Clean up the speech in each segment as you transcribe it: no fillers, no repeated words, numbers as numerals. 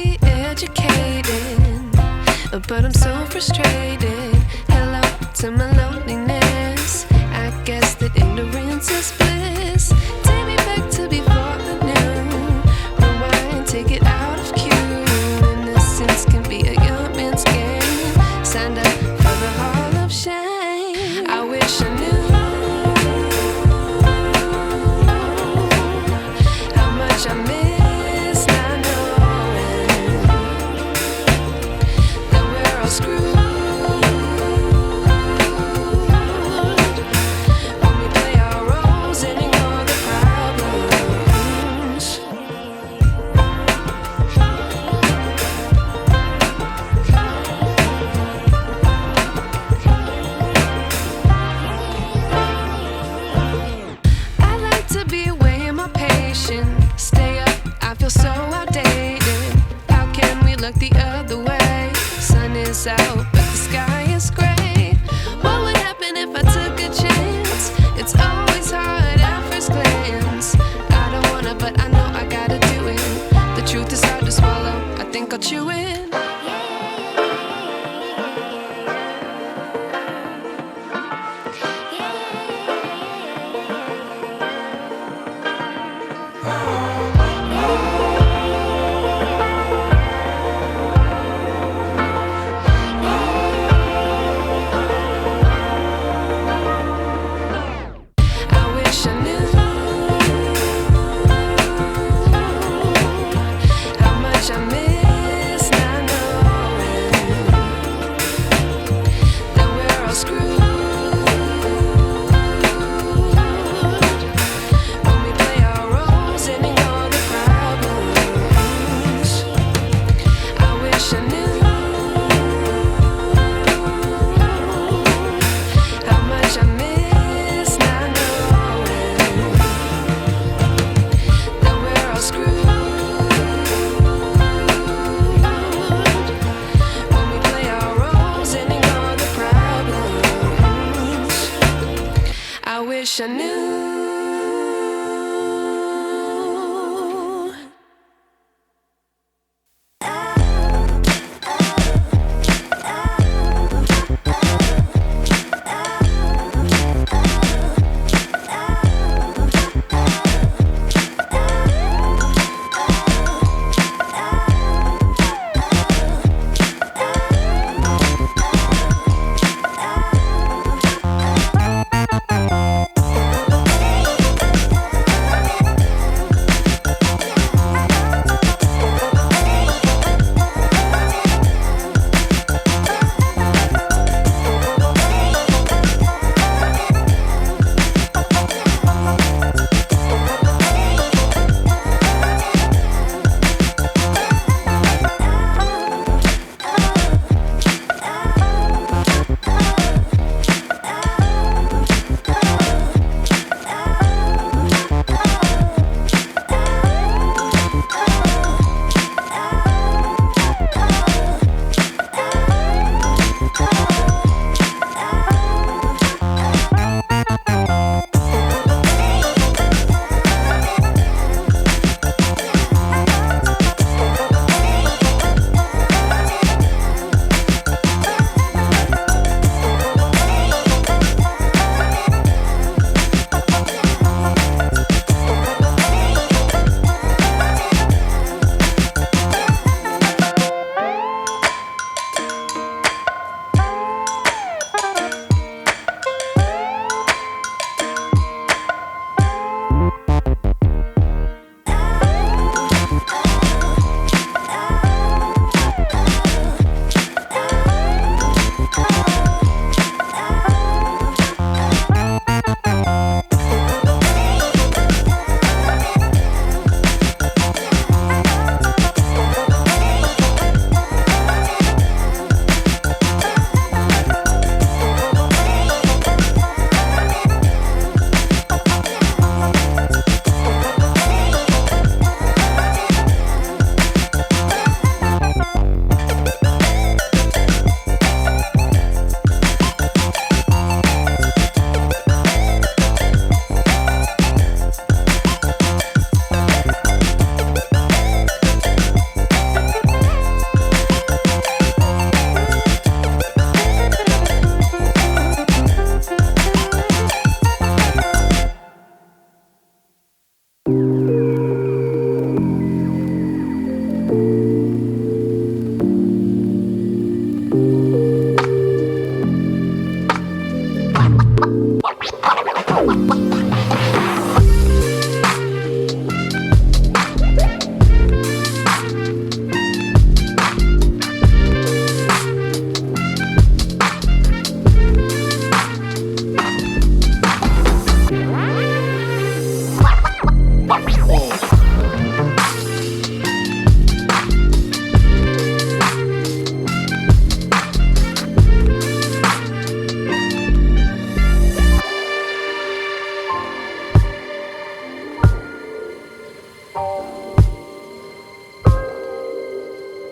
be educated, but I'm so frustrated. Hello to my loneliness. I guess that ignorance is bliss. Take me back to before I knew. Rewind, take it out of cue. Innocence can be a young man's game. Signed up for the hall of shame. I wish I knew how much I miss not knowing that we're all screwed. Stay up, I feel so outdated. How can we look the other way? Sun is out, but the sky is gray. What would happen if I took a chance? It's always hard at first glance. I don't wanna, but I know I gotta do it. The truth is hard to swallow, I think I'll chew it. I miss not knowing.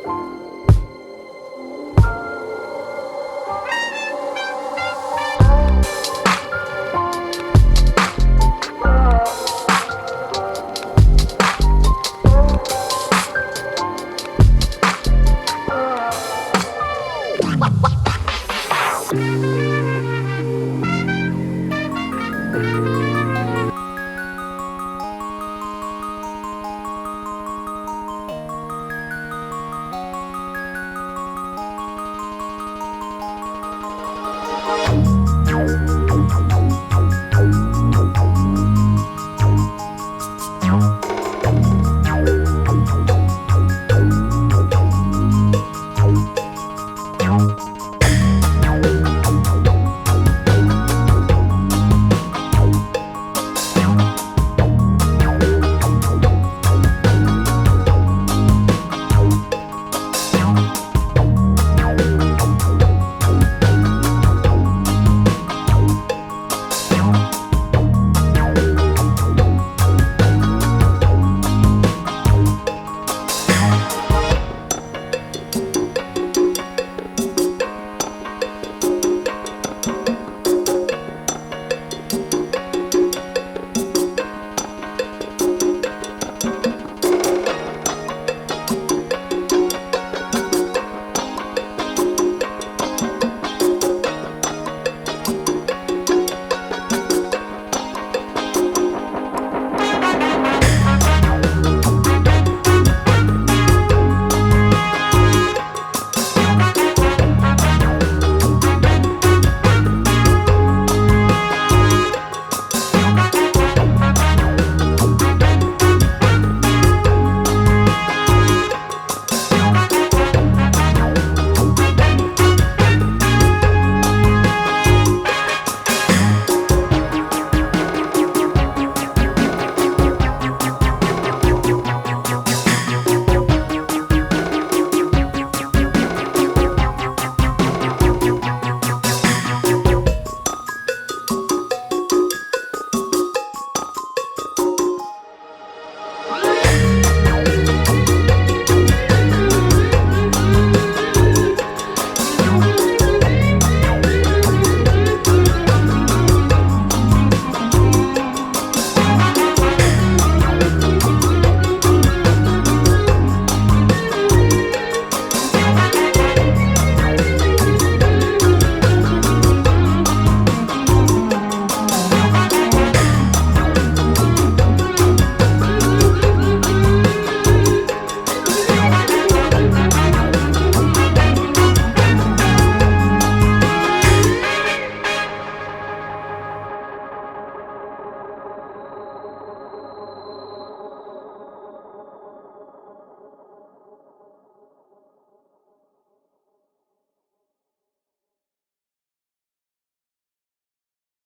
you.